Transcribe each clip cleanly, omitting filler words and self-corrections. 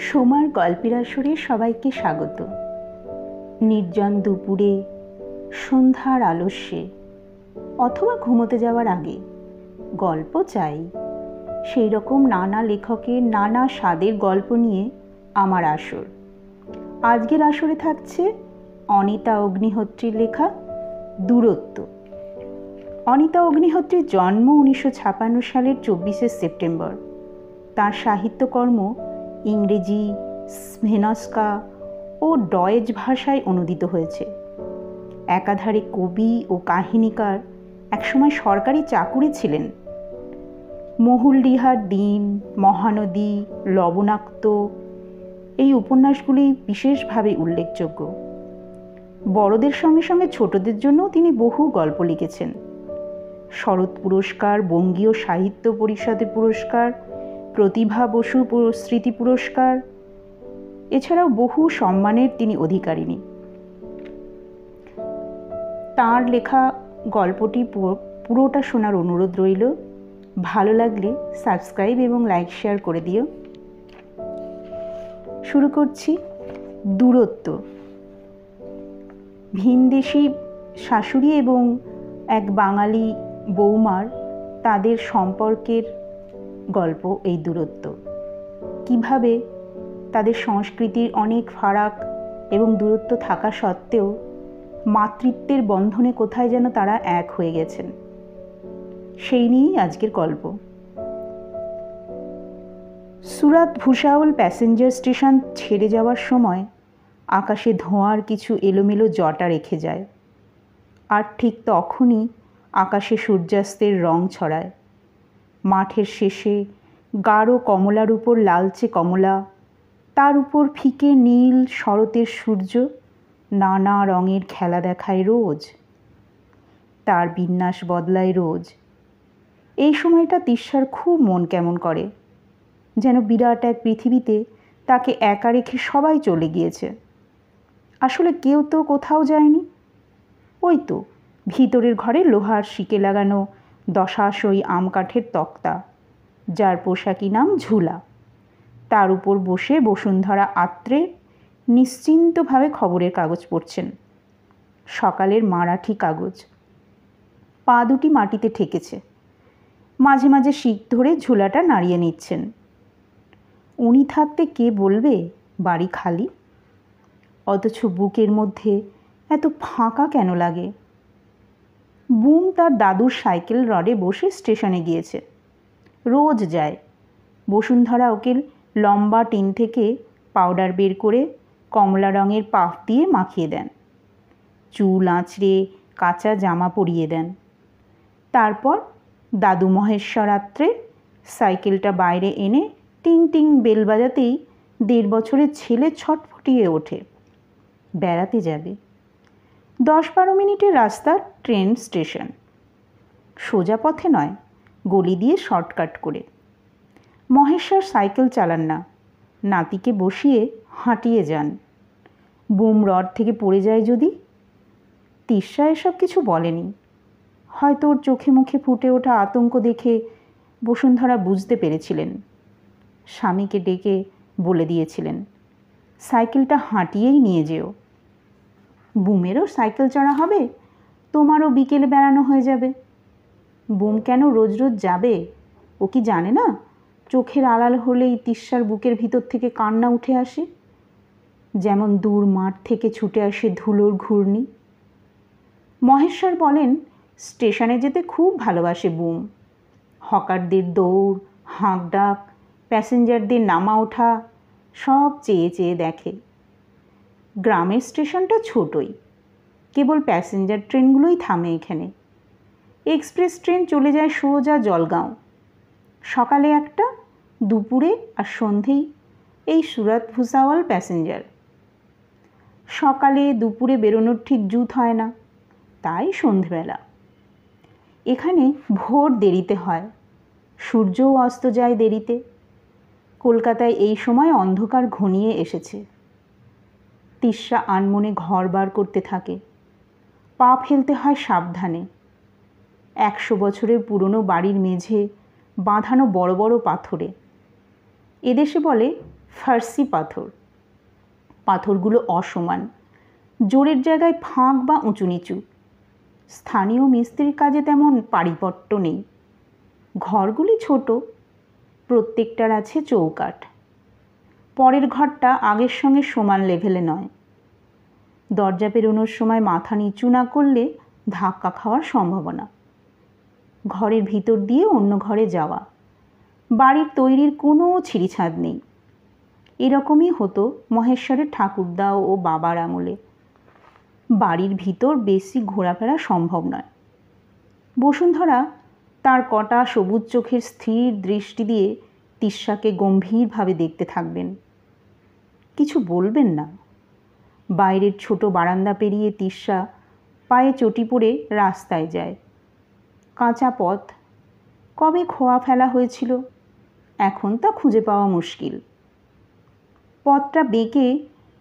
সোমার গল্পের আসরে সবাইকে স্বাগত। নির্জন দুপুরে, সন্ধ্যার আলস্যে অথবা ঘুমোতে যাওয়ার আগে গল্প চাই, সেই রকম নানা লেখকের নানা স্বাদের গল্প নিয়ে আমার আসর। আজকের আসরে থাকছে অনিতা অগ্নিহোত্রীর লেখা দূরত্ব। অনিতা অগ্নিহোত্রীর জন্ম 1956 সালের 24শে সেপ্টেম্বর। তার সাহিত্যকর্ম ইংরেজি, স্ভেনস্কা ও ডয়েজ ভাষায় অনূদিত হয়েছে। একাধারে কবি ও কাহিনীকার, একসময় সরকারি চাকুরে ছিলেন। মহুলডিহার দিন, মহানদী, লবণাক্ত এই উপন্যাসগুলি বিশেষভাবে উল্লেখযোগ্য। বড়দের সঙ্গে সঙ্গে ছোটদের জন্যও তিনি বহু গল্প লিখেছেন। শরৎ পুরস্কার, বঙ্গীয় সাহিত্য পরিষদের পুরস্কার, প্রতিভা বসু স্মৃতি পুরস্কার, এছাড়াও বহু সম্মানের তিনি অধিকারিণী। তাঁর লেখা গল্পটি পুরোটা শোনার অনুরোধ রইল। ভালো লাগলে সাবস্ক্রাইব এবং লাইক শেয়ার করে দিও। শুরু করছি। দূরত্ব। ভিনদেশি শাশুড়ি এবং এক বাঙালি বৌমার তাদের সম্পর্কের গল্প এই দূরত্ব। কিভাবে তাদের সংস্কৃতির অনেক ফারাক এবং দূরত্ব থাকা সত্ত্বেও মাতৃত্বের বন্ধনে কোথায় যেন তারা এক হয়ে গেছেন, সেই নিয়েই আজকের গল্প। সুরাত ভুসাওল প্যাসেঞ্জার স্টেশন ছেড়ে যাওয়ার সময় আকাশে ধোঁয়ার কিছু এলোমেলো জটা রেখে যায়, আর ঠিক তখনই আকাশে সূর্যাস্তের রং ছড়ায়। মাঠের শেষে গাঢ় কমলার উপর লালচে কমলা, তার উপর ফিকে নীল শরতের সূর্য নানা রঙের খেলা দেখায় রোজ। তার বিন্যাস বদলায় রোজ। এই সময়টা তিস্যার খুব মন কেমন করে, যেন বিরাট এক পৃথিবীতে তাকে একা রেখে সবাই চলে গিয়েছে। আসলে কেউ তো কোথাও যায়নি। ওই তো ভিতরের ঘরে লোহার শিকে লাগানো দশাশই আম কাঠের তক্তা, যার পোশাকি নাম ঝুলা। তার উপর বসে বসুন্ধরা আত্রে নিশ্চিন্তভাবে খবরের কাগজ পড়ছেন, সকালের মারাঠি কাগজ। পা দুটি মাটিতে ঠেকেছে, মাঝে মাঝে শিক ধরে ঝুলাটা নাড়িয়ে নিচ্ছেন। উনি থাকতে কে বলবে বাড়ি খালি, অথচ বুকের মধ্যে এত ফাঁকা কেন লাগে? বুম তার দাদুর সাইকেল রডে বসে স্টেশনে গিয়েছে, রোজ যায়। বসুন্ধরা ওকে লম্বা টিন থেকে পাউডার বের করে কমলা রঙের পাফ দিয়ে মাখিয়ে দেন, চুল আঁচড়ে কাঁচা জামা পরিয়ে দেন। তারপর দাদু মহেশ্বর রাত্রে সাইকেলটা বাইরে এনে টিং টিং বেল বাজাতেই 1.5 বছরের ছেলে ছটফটিয়ে ওঠে, বেড়াতে যাবে। 10-12 মিনিটের রাস্তা ট্রেন স্টেশন, সোজা পথে নয়, গলি দিয়ে শর্টকাট করে। মহেশ্বর সাইকেল চালান না, নাতিকে বসিয়ে হাঁটিয়ে যান। বুম রড থেকে পড়ে যায় যদি। তিস্যা এসব কিছু বলেনি, হয়তো ওর চোখে মুখে ফুটে ওঠা আতঙ্ক দেখে বসুন্ধরা বুঝতে পেরেছিলেন। স্বামীকে ডেকে বলে দিয়েছিলেন, সাইকেলটা হাঁটিয়েই নিয়ে যেও। বুমেরও সাইকেল চড়া হবে, তোমারও বিকেলে বেড়ানো হয়ে যাবে। বুম কেন রোজ রোজ যাবে? ও কি জানে না চোখের আড়াল হলেই তিস্যার বুকের ভিতর থেকে কান্না উঠে আসে, যেমন দূর মাঠ থেকে ছুটে আসে ধুলোর ঘূর্ণি। মহেশ্বর বলেন, স্টেশনে যেতে খুব ভালোবাসে বুম। হকারদের দৌড়, হাঁক ডাক, প্যাসেঞ্জারদের নামা ওঠা সব চেয়ে চেয়ে দেখে। গ্রামের স্টেশনটা ছোটই, কেবল প্যাসেঞ্জার ট্রেনগুলোই থামে এখানে। এক্সপ্রেস ট্রেন চলে যায় সোজা জলগাঁও। সকালে একটা, দুপুরে আর সন্ধেই এই সুরাত ভুসাওয়াল প্যাসেঞ্জার। সকালে দুপুরে বেরোনোর ঠিক জুত হয় না, তাই সন্ধেবেলা। এখানে ভোর দেরিতে হয়, সূর্যও অস্ত যায় দেরিতে। কলকাতায় এই সময় অন্ধকার ঘনিয়ে এসেছে। তিস্যা আনমনে ঘর বার করতে থাকে, পা ফেলতে হয় সাবধানে। 100 বছরের পুরনো বাড়ির মেঝে বাঁধানো বড় বড় পাথরে। এদেশে বলে ফার্সি পাথর। পাথরগুলো অসমান, জোরের জায়গায় ফাঁক বা উঁচু নিচু। স্থানীয় মিস্ত্রির কাজে তেমন পারিপট্য নেই। ঘরগুলি ছোট, প্রত্যেকটার আছে চৌকাঠ। পরের ঘরটা আগের সঙ্গে সমান লেভেলে নয়। দরজা পেরোনোর সময় মাথা নিচু না করলে ধাক্কা খাওয়ার সম্ভাবনা। ঘরের ভিতর দিয়ে অন্য ঘরে যাওয়া। বাড়ির তৈরির কোনো ছিঁড়িছাঁদ নেই। এরকমই হতো মহেশ্বরের ঠাকুরদা ও বাবার আমলে। বাড়ির ভিতর বেশি ঘোরাফেরা সম্ভব নয়। বসুন্ধরা তার কটা সবুজ চোখের স্থির দৃষ্টি দিয়ে তিস্যাকে গম্ভীরভাবে দেখতে থাকবেন। কিছু বলবেন না। বাইরের ছোট বারান্দা পেরিয়ে তিস্যা পায়ে চটি পরে রাস্তায় যায়। কাঁচা পথ, কবে খোয়া ফেলা হয়েছিল, এখন তা খুঁজে পাওয়া মুশকিল। পথটা বেঁকে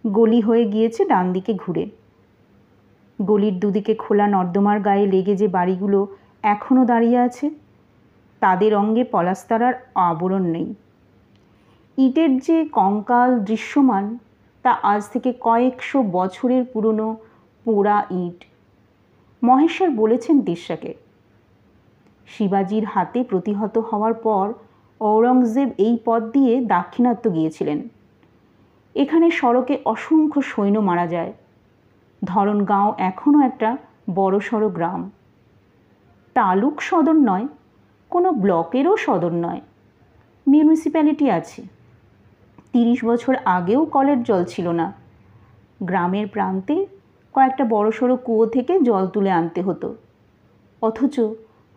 গলি হয়ে গিয়েছে ডান দিকে ঘুরে। গলির দুদিকে খোলা নর্দমার গায়ে লেগে যে বাড়িগুলো এখনও দাঁড়িয়ে আছে, তাদের অঙ্গে পলাস্তারার আবরণ নেই। ইটের যে কঙ্কাল দৃশ্যমান, তা আজ থেকে কয়েকশো বছরের পুরনো পোড়া ইট। মহেশ্বর বলেছেন তিস্যাকে, শিবাজির হাতে প্রতিহত হওয়ার পর ঔরঙ্গজেব এই পথ দিয়ে দাক্ষিণাত্য গিয়েছিলেন। এখানে সড়কে অসংখ্য সৈন্য মারা যায়। ধরনগাঁও এখনও একটা বড়সড় গ্রাম। তালুক সদর নয়, কোনো ব্লকেরও সদর নয়। মিউনিসিপ্যালিটি আছে। 30 বছর আগেও কলের জল ছিল না। গ্রামের প্রান্তে কয়েকটা বড়সড় কুয়ো থেকে জল তুলে আনতে হতো। অথচ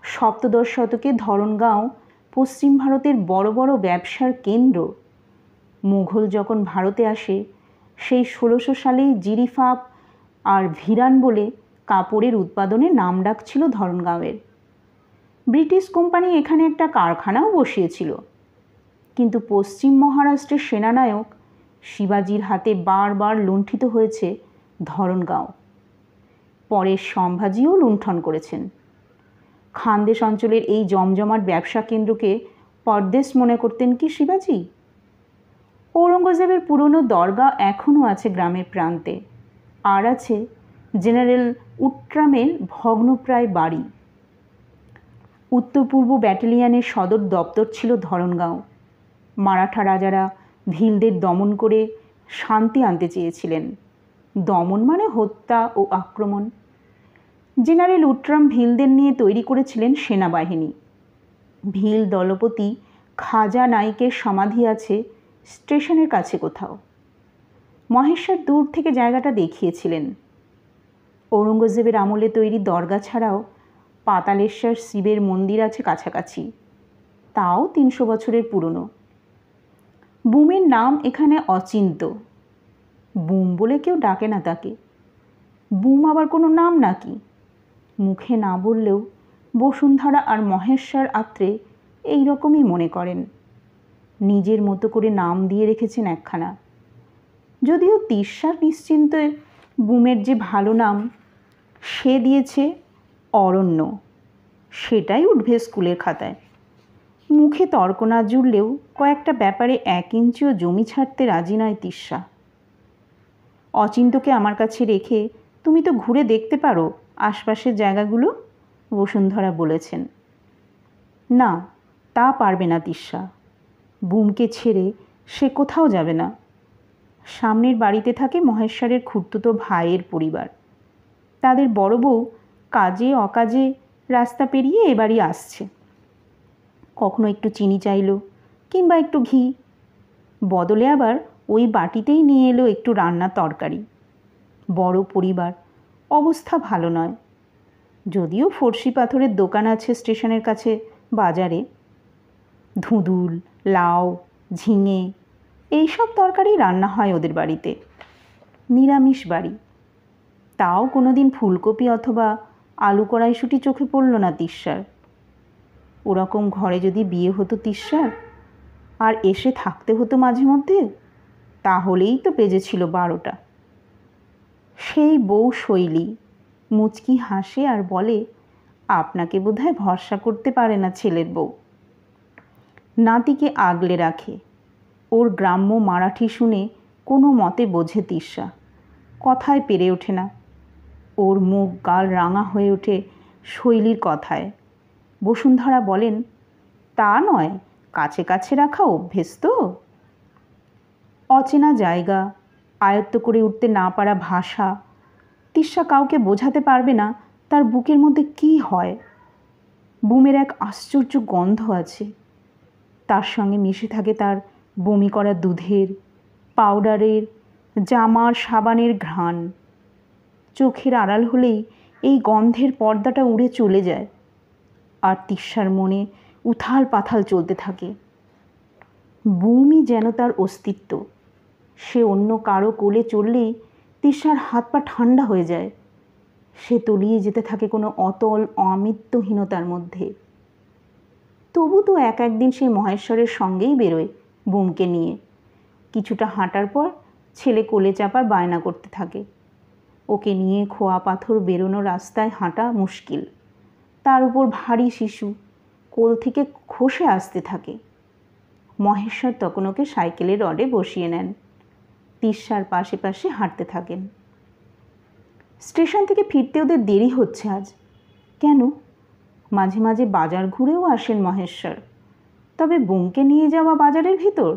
সপ্তদশ শতকে ধরনগাঁও পশ্চিম ভারতের বড় বড় ব্যবসার কেন্দ্র। মুঘল যখন ভারতে আসে, সেই 1600 সালেই জিরিফাপ আর ভিরান বলে কাপড়ের উৎপাদনে নাম ডাক ছিল ধরনগাঁওয়ের। ব্রিটিশ কোম্পানি এখানে একটা কারখানাও বসিয়েছিল। কিন্তু পশ্চিম মহারাষ্ট্রের সেনানায়ক শিবাজির হাতে বারবার লুণ্ঠিত হয়েছে ধরনগাঁও। পরে সম্ভাজিও লুণ্ঠন করেছেন। খানদেশ অঞ্চলের এই জমজমাট ব্যবসা কেন্দ্রকে পরদেশ মনে করতেন কি শিবাজি? ঔরঙ্গজেবের পুরনো দরগা এখনও আছে গ্রামের প্রান্তে, আর আছে জেনারেল উট্রামের ভগ্নপ্রায় বাড়ি। উত্তর পূর্ব ব্যাটালিয়নের সদর দপ্তর ছিল ধরনগাঁও। মারাঠা রাজারা ভিলদের দমন করে শান্তি আনতে চেয়েছিলেন। দমন মানে হত্যা ও আক্রমণ। জেনারেল উট্রাম ভিলদের নিয়ে তৈরি করেছিলেন সেনাবাহিনী। ভিল দলপতি খাজা নাইকের সমাধি আছে স্টেশনের কাছে কোথাও। মহেশ্বর দূর থেকে জায়গাটা দেখিয়েছিলেন। ঔরঙ্গজেবের আমলে তৈরি দরগা ছাড়াও পাতালেশ্বর শিবের মন্দির আছে কাছাকাছি, তাও 300 বছরের পুরনো। বুমের নাম এখানে অচিন্ত। বুম বলে কেউ ডাকে না তাকে। বুম আবার কোনো নাম নাকি? মুখে না বললেও বসুন্ধরা আর মহেশ্বর আত্রে এই রকমই মনে করেন। নিজের মতো করে নাম দিয়ে রেখেছেন একখানা। যদিও তিস্যার নিশ্চিন্তে বুমের যে ভালো নাম, সে দিয়েছে অরণ্য। সেটাই উঠবে স্কুলের খাতায়। মুখে তর্ক না জুড়লেও কয়েকটা ব্যাপারে 1 ইঞ্চিও জমি ছাড়তে রাজি নয় তিস্যা। অচিন্তকে আমার কাছে রেখে তুমি তো ঘুরে দেখতে পারো আশপাশের জায়গাগুলো, বসুন্ধরা বলেছেন। না, তা পারবে না তিস্যা। বুমকে ছেড়ে সে কোথাও যাবে না। সামনের বাড়িতে থাকে মহেশ্বরের খুড়তুতো ভাইয়ের পরিবার। তাদের বড় বউ কাজে অকাজে রাস্তা পেরিয়ে এ বাড়ি আসছে। কখনো একটু চিনি চাইলো, কিংবা একটু ঘি। বদলে আবার ওই বাটিতেই নিয়ে এলো একটু রান্না তরকারি। বড় পরিবার, অবস্থা ভালো নয়। যদিও ফর্সি পাথরের দোকান আছে স্টেশনের কাছে বাজারে। ধুঁদুল, লাউ, ঝিঙে এইসব তরকারি রান্না হয় ওদের বাড়িতে। নিরামিষ বাড়ি। তাও কোনো দিন ফুলকপি অথবা আলু কড়াইশুঁটি চোখে পড়ল না তিস্যার। ওরকম ঘরে যদি বিয়ে হতো তিস্যার, আর এসে থাকতে হতো মাঝে মধ্যে, তাহলেই তো বেজেছিল 12টা। সেই বউ শৈলী মুচকি হাসে আর বলে, আপনাকে বোধহয় ভরসা করতে পারে না ছেলের বউ। নাতিকে আগলে রাখে। ওর গ্রাম্য মারাঠি শুনে কোনো মতে বোঝে তিস্যা, কথায় পেরে ওঠে না। ওর মুখ গাল রাঙা হয়ে ওঠে শৈলীর কথায়। বসুন্ধরা বলেন, তা নয়, কাছে কাছে রাখা অভ্যেস তো। অচেনা জায়গা, আয়ত্ত করে উঠতে না পারা ভাষা, তিস্যা কাউকে বোঝাতে পারবে না তার বুকের মধ্যে কী হয়। বুমের এক আশ্চর্য গন্ধ আছে, তার সঙ্গে মিশে থাকে তার বমি করা দুধের, পাউডারের, জামার, সাবানের ঘ্রাণ। চোখের আড়াল হলেই এই গন্ধের পর্দাটা উড়ে চলে যায়, আর তিস্যার মনে উথাল পাথাল চলতে থাকে। বুমই যেন তার অস্তিত্ব। সে অন্য কারো কোলে চললেই তিস্যার হাত পা ঠান্ডা হয়ে যায়। সে তলিয়ে যেতে থাকে কোনো অতল অমৃত্যহীনতার মধ্যে। তবু তো একদিন সে মহেশ্বরের সঙ্গেই বেরোয় বুমকে নিয়ে। কিছুটা হাঁটার পর ছেলে কোলে চাপার বায়না করতে থাকে। ওকে নিয়ে খোয়া পাথর বেরোনো রাস্তায় হাঁটা মুশকিল, তার উপর ভারী শিশু কোল থেকে খসে আসতে থাকে। মহেশ্বর তখন ওকে সাইকেলের রডে বসিয়ে নেন, তিস্যার পাশে পাশে হাঁটতে থাকেন। স্টেশন থেকে ফিরতে ওদের দেরি হচ্ছে আজ। কেন? মাঝে মাঝে বাজার ঘুরেও আসেন মহেশ্বর, তবে বুমকে নিয়ে যাওয়া বাজারের ভিতর।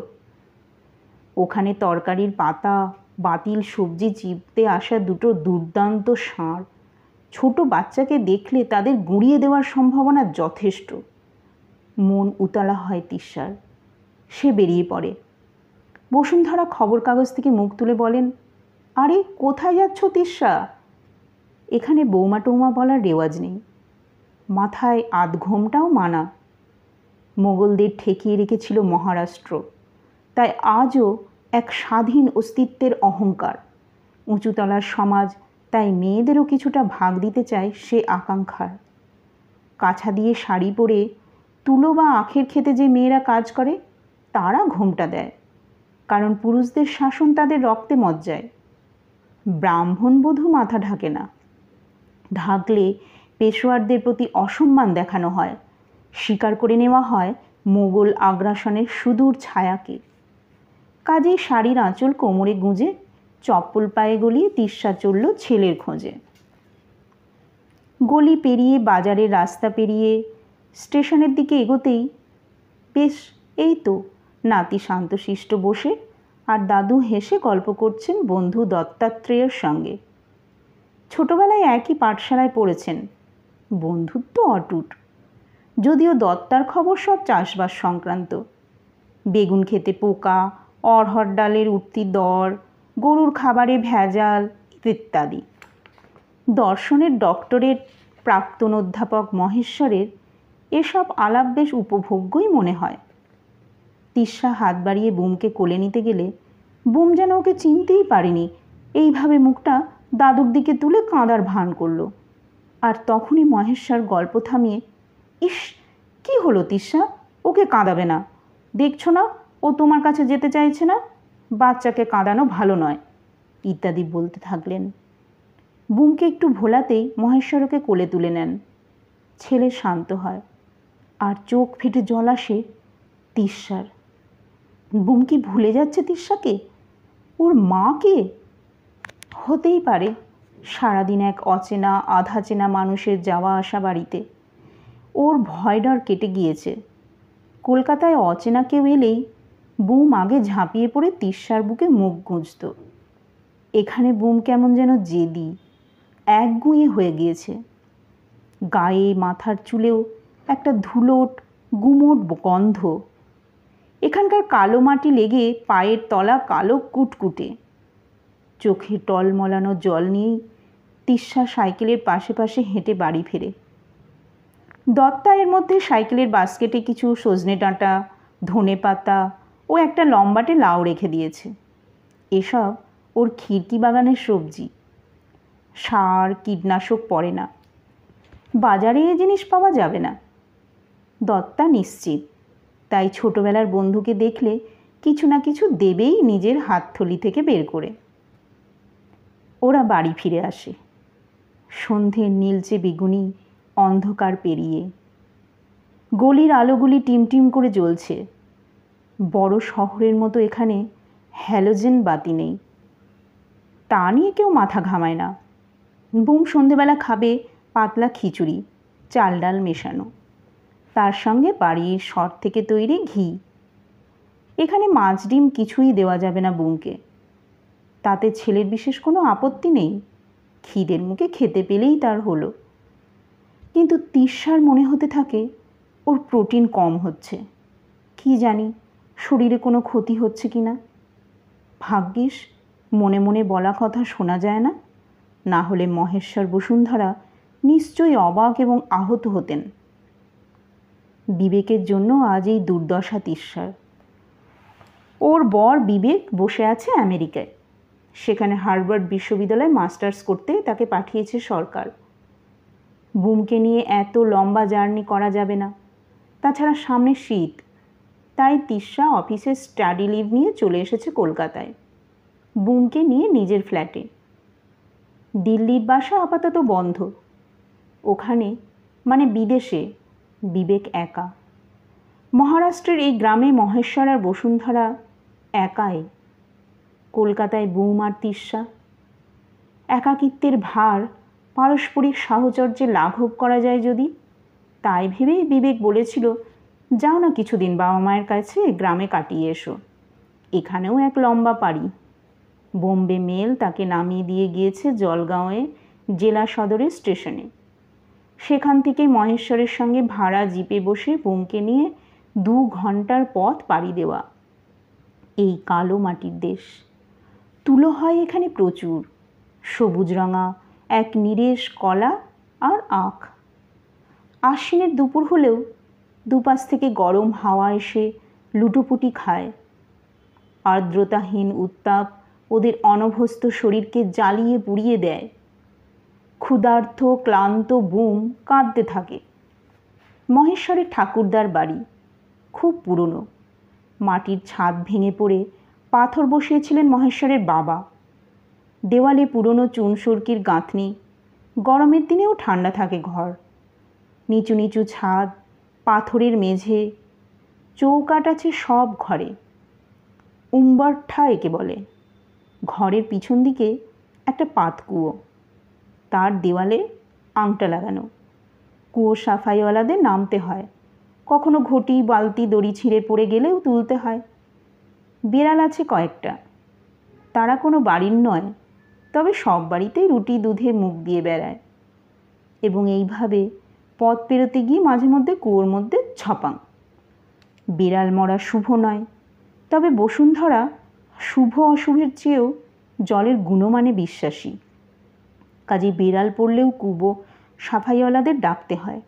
ওখানে তরকারির পাতা, বাতিল সবজি চিপতে আসা দুটো দুর্দান্ত ষাঁড় ছোট বাচ্চাকে দেখলে তাদের গুঁড়িয়ে দেওয়ার সম্ভাবনা যথেষ্ট। মন উতলা হয় তিস্যার। সে বেরিয়ে পড়ে। বসুন্ধরা খবর কাগজ থেকে মুখ তুলে বলেন, আরে কোথায় যাচ্ছ তিস্যা? এখানে বৌমা টৌমা বলার রেওয়াজ নেই, মাথায় আধ ঘোমটাও মানা। মোগলদের ঠেকিয়ে রেখেছিল মহারাষ্ট্র, তাই আজও এক স্বাধীন অস্তিত্বের অহংকার। উঁচুতলার সমাজ তাই মেয়েদেরও কিছুটা ভাগ দিতে চায় সে আকাঙ্ক্ষার। কাছা দিয়ে শাড়ি পরে তুলো বা আখের খেতে যে মেয়েরা কাজ করে তারা ঘোমটা দেয়, কারণ পুরুষদের শাসন তাদের রক্তে মজ্জায়। ব্রাহ্মণ বধূ মাথা ঢাকে না, ঢাকলে পেশোয়ারদের প্রতি অসম্মান দেখানো হয়, স্বীকার করে নেওয়া হয় মোগল আগ্রাসনের সুদূর ছায়াকে। কাজেই শাড়ির আঁচল কোমরে গুঁজে চপ্পল পায়ে গলিয়ে তিস্যা চলল ছেলের খোঁজে। গলি পেরিয়ে, বাজারের রাস্তা পেরিয়ে স্টেশনের দিকে এগোতেই বেশ, এই তো নাতি শান্তশিষ্ট বসে আর দাদু হেসে গল্প করছেন বন্ধু দত্তাত্রেয়ের সঙ্গে। ছোটবেলায় একই পাঠশালায় পড়েছেন, বন্ধুত্ব অটুট। যদিও দত্তার খবর সব চাষবাস সংক্রান্ত, বেগুন খেতে পোকা, অড়হর ডালের উঠতি দর, গরুর খাবারে ভেজাল ইত্যাদি। দর্শনের ডক্টরেট প্রাক্তন অধ্যাপক মহেশ্বরের এসব আলাপ বেশ উপভোগ্যই মনে হয়। তিস্যা হাত বাড়িয়ে বুমকে কোলে নিতে গেলে বুম যেন ওকে চিনতেই পারেনি, এইভাবে মুখটা দাদুর দিকে তুলে কাঁদার ভান করল। আর তখনই মহেশ্বর গল্প থামিয়ে, ইস কি হলো তিস্যা, ওকে কাঁদাবে না, দেখছো না ও তোমার কাছে যেতে চাইছে না, বাচ্চাকে কাঁদানো ভালো নয় ইত্যাদি বলতে থাকলেন। বুমকে একটু ভোলাতেই মহেশ্বর ওকে কোলে তুলে নেন। ছেলে শান্ত হয় আর চোখ ফেটে জল আসে তিস্যার। বুম কি ভুলে যাচ্ছে তিস্যাকে, ওর মাকে? হতেই পারে সারাদিন এক অচেনা আধা চেনা মানুষের যাওয়া আসা বাড়িতে ওর ভয় ডর কেটে গিয়েছে। কলকাতায় অচেনা কেউ এলেই বুম আগে ঝাঁপিয়ে পড়ে তিস্যার বুকে মুখ গুঁজত। এখানে বুম কেমন যেন জেদি, একগুঁয়ে হয়ে গিয়েছে। গায়ে মাথার চুলেও একটা ধুলোট গুমোট গন্ধ। এখানকার কালো মাটি লেগে পায়ের তলা কালো কুটকুটে। চোখে টলমলানো জল নিয়েই তিস্যা সাইকেলের পাশে পাশে হেঁটে বাড়ি ফেরে। দত্তা এর মধ্যে সাইকেলের বাস্কেটে কিছু সজনে ডাঁটা, ধনে পাতা ও একটা লম্বাটে লাউ রেখে দিয়েছে। এসব ওর খিড়কি বাগানের সবজি। সার কীটনাশক পড়ে না, বাজারে এ জিনিস পাওয়া যাবে না। দত্তা নিশ্চিত, তাই ছোটবেলার বন্ধুকে দেখলে কিছু না কিছু দেবেই নিজের হাতথলি থেকে বের করে। ওরা বাড়ি ফিরে আসে সন্ধ্যের নীলচে বেগুনি অন্ধকার পেরিয়ে। গলির আলোগুলি টিমটিম করে জ্বলছে। বড় শহরের মতো এখানে হ্যালোজেন বাতি নেই, তা নিয়ে কেউ মাথা ঘামায় না। বুম সন্ধেবেলা খাবে পাতলা খিচুড়ি, চাল ডাল মেশানো, তার সঙ্গে বাড়ির সর থেকে তৈরি ঘি। এখানে মাছ ডিম কিছুই দেওয়া যাবে না বুমকে, তাতে ছেলের বিশেষ কোনো আপত্তি নেই, খিদের মুখে খেতে পেলেই তার হলো। কিন্তু তিস্যার মনে হতে থাকে ওর প্রোটিন কম হচ্ছে, কি জানি শরীরে কোনো ক্ষতি হচ্ছে কি না। ভাগ্যিস মনে মনে বলা কথা শোনা যায় না, না হলে মহেশ্বর বসুন্ধরা নিশ্চয়ই অবাক এবং আহত হতেন। বিবেকের জন্য আজ এই দুর্দশা তিস্যার। ওর বর বিবেক বসে আছে আমেরিকায়, সেখানে হার্ভার্ড বিশ্ববিদ্যালয়ে মাস্টার্স করতে তাকে পাঠিয়েছে সরকার। বুমকে নিয়ে এত লম্বা জার্নি করা যাবে না, তাছাড়া সামনে শীত, তাই তিস্যা অফিসে স্টাডি লিভ নিয়ে চলে এসেছে কলকাতায়, বুমকে নিয়ে নিজের ফ্ল্যাটে। দিল্লির বাসা আপাতত বন্ধ, ওখানে মানে বিদেশে বিবেক একা। মহারাষ্ট্রের এই গ্রামে মহেশ্বর আর বসুন্ধরা একাই, কলকাতায় বুম আর তিস্যা। একাকিত্বের ভার পারস্পরিক সাহচর্যে লাঘব করা যায় যদি, তাই ভেবেই বিবেক বলেছিল, যাও না কিছুদিন বাবা মায়ের কাছে গ্রামে কাটিয়ে এসো, এখানেও এক লম্বা পাড়ি। বোম্বে মেল তাকে নামিয়ে দিয়ে গিয়েছে জলগাঁওয়ে জেলা সদরের স্টেশনে। সেখান থেকে মহেশ্বরের সঙ্গে ভাড়া জিপে বসে বুমকে নিয়ে 2 ঘন্টার পথ পাড়ি দেওয়া। এই কালো মাটির দেশ, তুলো হয় এখানে প্রচুর, সবুজ রঙা এক নিরেশ কলা আর আখ। আশ্বিনের দুপুর হলেও দুপাশ থেকে গরম হাওয়া এসে লুটোপুটি খায়। আর্দ্রতাহীন উত্তাপ ওদের অনভ্যস্ত শরীরকে জ্বালিয়ে পুড়িয়ে দেয়। ক্ষুধার্ত ক্লান্ত বুম কাঁদতে থাকে। মহেশ্বরের ঠাকুরদার বাড়ি খুব পুরনো, মাটির ছাদ ভেঙে পড়ে পাথর বসিয়েছিলেন মহেশ্বরের বাবা। দেওয়ালে পুরনো চুনসুরকির গাঁথনি, গরমের দিনেও ঠান্ডা থাকে ঘর। নিচু নিচু ছাদ, পাথরের মেঝে, চৌকাঠ আছে সব ঘরে। উম্বরঠা একে বলে। ঘরের পিছন দিকে একটা পাতকুয়ো, তার দেওয়ালে আংটা লাগানো। কুয়ো সাফাইওয়ালাদের নামতে হয়, কখনো ঘটি বালতি দড়ি ছিঁড়ে পড়ে গেলেও তুলতে হয়। বিড়াল আছে কয়েকটা, তারা কোনো বাড়ির নয়, তবে সব বাড়িতেই রুটি দুধে মুখ দিয়ে বেড়ায়। এবং এইভাবে পথ পেরোতে গিয়ে মাঝে মধ্যে কুয়োর মধ্যে ছপাং। বিড়াল মরা শুভ নয়, তবে বসুন্ধরা শুভ অশুভের চেয়েও জলের গুণমানে বিশ্বাসী। কাজে বিড়াল পড়লেও কুয়ো সাফাইওয়ালাদের ডাকতে হয়।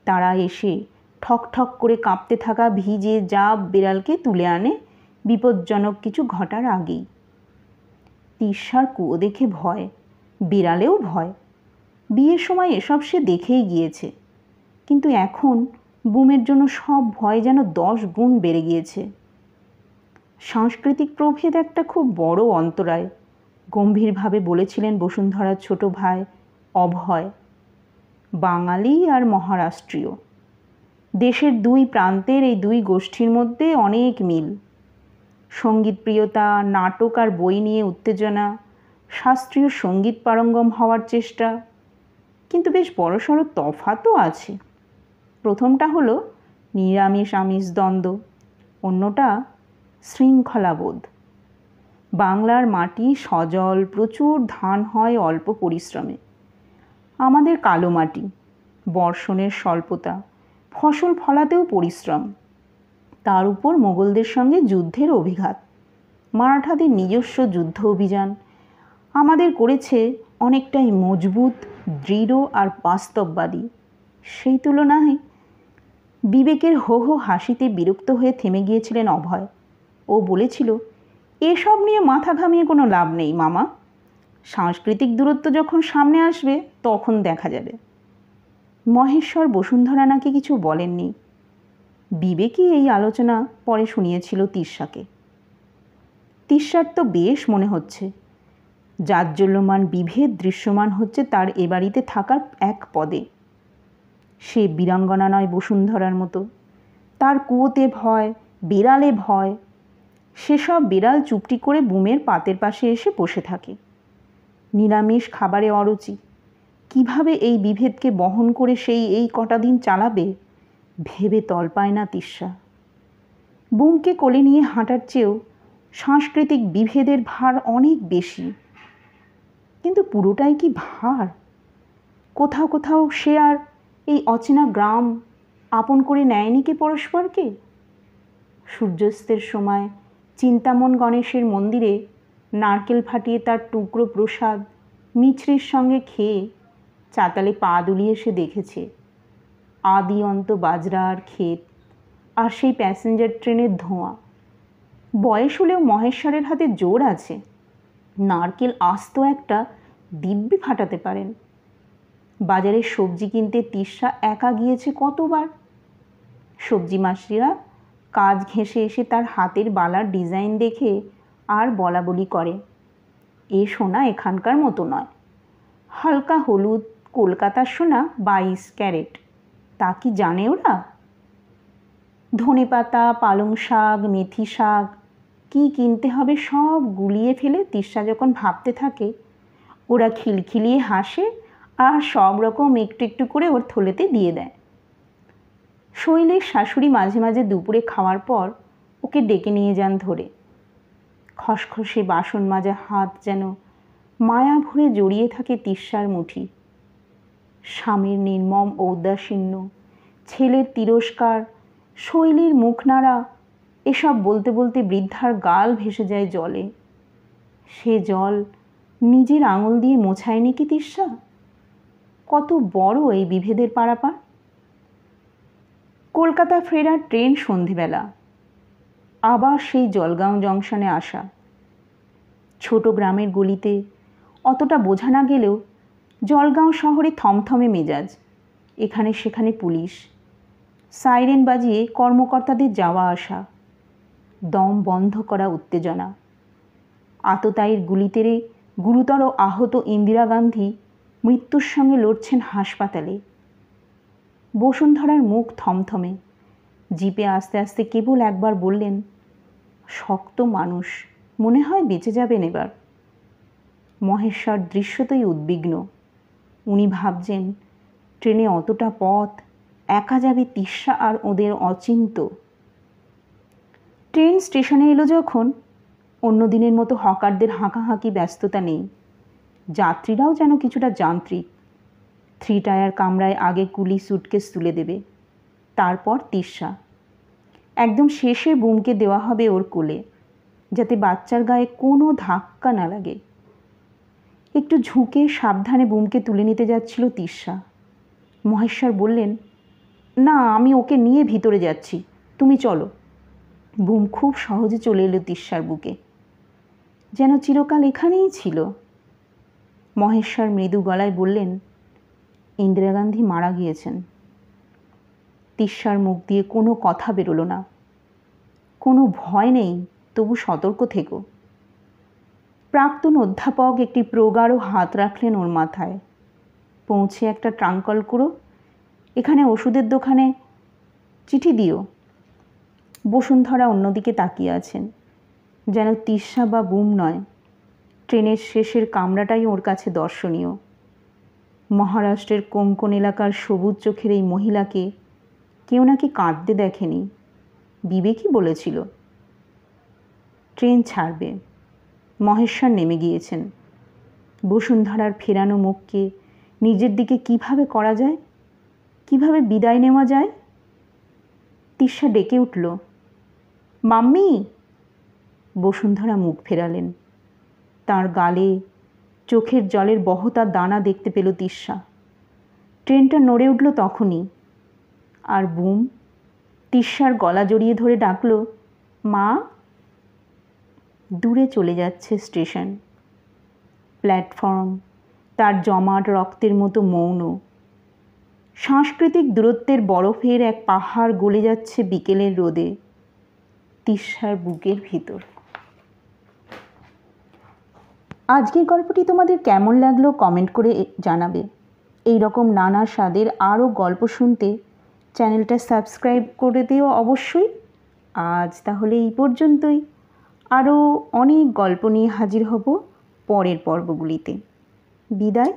তারা এসে ঠক ঠক করে কাঁপতে থাকা ভিজে জাব বিড়ালকে তুলে আনে বিপজ্জনক কিছু ঘটার আগেই। তিস্যার কুয়ো দেখে ভয়, বিড়ালেও ভয়। বিয়ের সময় এসব সে দেখেই গিয়েছে, কিন্তু এখন বুমের জন্য সব ভয় যেন 10 গুণ বেড়ে গিয়েছে। সাংস্কৃতিক প্রভেদ একটা খুব বড় অন্তরায়, গম্ভীরভাবে বলেছিলেন বসুন্ধরার ছোট ভাই অভয়। বাঙালি আর মহারাষ্ট্রীয়, দেশের 2 প্রান্তের এই 2 গোষ্ঠীর মধ্যে অনেক মিল। সঙ্গীতপ্রিয়তা, নাটক আর বই নিয়ে উত্তেজনা, শাস্ত্রীয় সঙ্গীত পারঙ্গম হওয়ার চেষ্টা, কিন্তু বেশ বড়সড় তফাতও আছে। প্রথমটা হলো নিরামিষ আমিষ দ্বন্দ্ব, অন্যটা শৃঙ্খলাবোধ। বাংলার মাটি সজল, প্রচুর ধান হয় অল্প পরিশ্রমে। আমাদের কালো মাটি, বর্ষণের স্বল্পতা, ফসল ফলাতেও পরিশ্রম, তার উপর মোগলদের সঙ্গে যুদ্ধের অভিঘাত, মারাঠাদের নিজস্ব যুদ্ধ অভিযান আমাদের করেছে অনেকটাই মজবুত, দৃঢ় আর বাস্তববাদী। সেই তুলনায় বিবেকের হো হো হাসিতে বিরক্ত হয়ে থেমে গিয়েছিলেন অভয়। ও বলেছিল, এসব নিয়ে মাথা ঘামিয়ে কোনো লাভ নেই মামা, সাংস্কৃতিক দূরত্ব যখন সামনে আসবে তখন দেখা যাবে। মহেশ্বর বসুন্ধরা নাকি কিছু বলেননি। বিবেকই এই আলোচনা পরে শুনিয়েছিল তিস্যাকে। তিস্যার তো বেশ মনে হচ্ছে জাজ্জল্যমান বিভেদ দৃশ্যমান হচ্ছে তার এ বাড়িতে থাকার এক পদে। সে বীরাঙ্গনা নয় বসুন্ধরার মতো, তার কুয়োতে ভয়, বিড়ালে ভয়। সেসব বিড়াল চুপটি করে বুমের পাতের পাশে এসে বসে থাকে। নিরামিষ খাবারে অরুচি। কিভাবে এই বিভেদকে বহন করে সেই এই কটা দিন চালাবে ভেবে তল পায় না তিস্সা। বুমকে কোলে নিয়ে হাঁটার চেয়েও সাংস্কৃতিক বিভেদের ভার অনেক বেশি। কিন্তু পুরোটাই কি ভার? কোথাও কোথাও সে আর এই অচেনা গ্রাম আপন করে নেয়নি কি পরস্পরকে? সূর্যাস্তের সময় চিন্তামন গণেশের মন্দিরে নারকেল ফাটিয়ে তার টুকরো প্রসাদ মিছরির সঙ্গে খেয়ে চাতালে পা দুলিয়ে সে দেখেছে আদি অন্ত বাজরার ক্ষেত আর সেই প্যাসেঞ্জার ট্রেনের ধোঁয়া। বয়স হলেও মহেশ্বরের হাতে জোর আছে। নারকেল আস্ত একটা দিব্যি ফাটাতে পারেন। বাজারে সবজি কিনতে তিস্সা একা গিয়েছে কতবার। সবজি মাসিরা কাজ ঘেঁষে এসে তার হাতের বালার ডিজাইন দেখে আর বলা বলি করে, এ সোনা এখানকার মতো নয়, হালকা হলুদ, কলকাতার সোনা 22 ক্যারেট। তা কি জানে ওরা? ধনেপাতা, পালং শাক, মেথি শাক কী কিনতে হবে সব গুলিয়ে ফেলে তিস্সা যখন ভাবতে থাকে, ওরা খিলখিলিয়ে হাসে আর সব রকম একটু একটু করে ওর থলেতে দিয়ে দেয়। শৈলের শাশুড়ি মাঝে মাঝে দুপুরে খাওয়ার পর ওকে ডেকে নিয়ে যান ধরে। খসখসে বাসন মাজা হাত যেন মায়া ভরে জড়িয়ে থাকে তিস্সার মুঠি। স্বামীর নির্মম ঔদাসীন্য, ছেলের তিরস্কার, শৈলীর মুখ নাড়া, এসব বলতে বলতে বৃদ্ধার গাল ভেসে যায় জলে। সে জল নিজের আঙুল দিয়ে মোছায়নি কি তিস্সা? কত বড় এই বিভেদের পারাপার। কলকাতা ফেরার ট্রেন সন্ধেবেলা। আবার সেই জলগাঁও জংশনে আসা। ছোট গ্রামের গলিতে অতটা বোঝা না গেলেও জলগাঁও শহরে থমথমে মেজাজ। এখানে সেখানে পুলিশ, সাইরেন বাজিয়ে কর্মকর্তাদের যাওয়া আসা, দম বন্ধ করা উত্তেজনা। আততায়ীর গুলিতেরে গুরুতর আহত ইন্দিরা গান্ধী মৃত্যুর সঙ্গে লড়ছেন হাসপাতালে। বসুন্ধরার মুখ থমথমে। জিপে আস্তে আস্তে কেবল একবার বললেন, শক্ত মানুষ, মনে হয় বেঁচে যাবেন এবার। মহেশ্বর দৃশ্যতই উদ্বিগ্ন। উনি ভাবছেন ট্রেনে অতটা পথ একা যাবে তিস্সা আর ওদের অচিন্ত। ট্রেন স্টেশনে এলো যখন, অন্য দিনের মতো হকারদের হাঁকাহাঁকি ব্যস্ততা নেই। যাত্রীরাও যেন কিছুটা যান্ত্রিক। 3 টায়ার কামরায় আগে কুলি সুটকেস তুলে দেবে, তারপর তিস্সা। একদম শেষে বুমকে দেওয়া হবে ওর কোলে, যাতে বাচ্চার গায়ে কোনো ধাক্কা না লাগে। একটু ঝুঁকে সাবধানে বুমকে তুলে নিতে যাচ্ছিল তিস্সা। মহেশ্বর বললেন, না, আমি ওকে নিয়ে ভিতরে যাচ্ছি, তুমি চলো। বুম খুব সহজে চলে এলো তিস্সার বুকে, যেন চিরকাল এখানেই ছিল। মহেশ্বর মৃদু গলায় বললেন, ইন্দিরা গান্ধী মারা গিয়েছেন। তিস্সার মুখ দিয়ে কোনো কথা বেরোলো না। কোনো ভয় নেই, তবু সতর্ক থেকো। প্রাক্তন অধ্যাপক একটি প্রগাঢ় হাত রাখলেন ওর মাথায়। পৌঁছে একটা ট্রাঙ্কল করো, এখানে ওষুধের দোকানে চিঠি দিও। বসুন্ধরা অন্যদিকে তাকিয়ে আছেন, যেন তিস্সা বা বুম নয়, ট্রেনের শেষের কামরাটাই ওর কাছে দর্শনীয়। মহারাষ্ট্রের কোঙ্কণ এলাকার সবুজ চোখের এই মহিলাকে কেউ নাকি কাঁদতে দেখেনি, বিবেকই বলেছিল। ট্রেন ছাড়বে। মহেশ্বর নেমে গিয়েছেন। বসুন্ধরার ফেরানো মুখকে নিজের দিকে কিভাবে করা যায়, কিভাবে বিদায় নেওয়া যায়। তিস্সা ডেকে উঠল, মাম্মি। বসুন্ধরা মুখ ফেরালেন। তার গালে চোখের জলের বহতা দানা দেখতে পেল তিস্সা। ট্রেনটা নড়ে উঠল তখনই। আর বুম তিস্সার গলা জড়িয়ে ধরে ডাকল, মা। দূরে চলে যাচ্ছে স্টেশন। প্ল্যাটফর্ম তার জমাট রক্তের মতো মৌন। সাংস্কৃতিক দূরত্বের বরফের এক পাহাড় গলে যাচ্ছে বিকেলের রোদে তিস্সার বুকের ভিতর। আজকের গল্পটি তোমাদের কেমন লাগলো কমেন্ট করে জানাবে। এই রকম নানা স্বাদের আরও গল্প শুনতে চ্যানেলটা সাবস্ক্রাইব করে দিও অবশ্যই। আজ তাহলে এই পর্যন্তই। আরও অনেক গল্প নিয়ে হাজির হব পরের পর্বগুলিতে। বিদায়।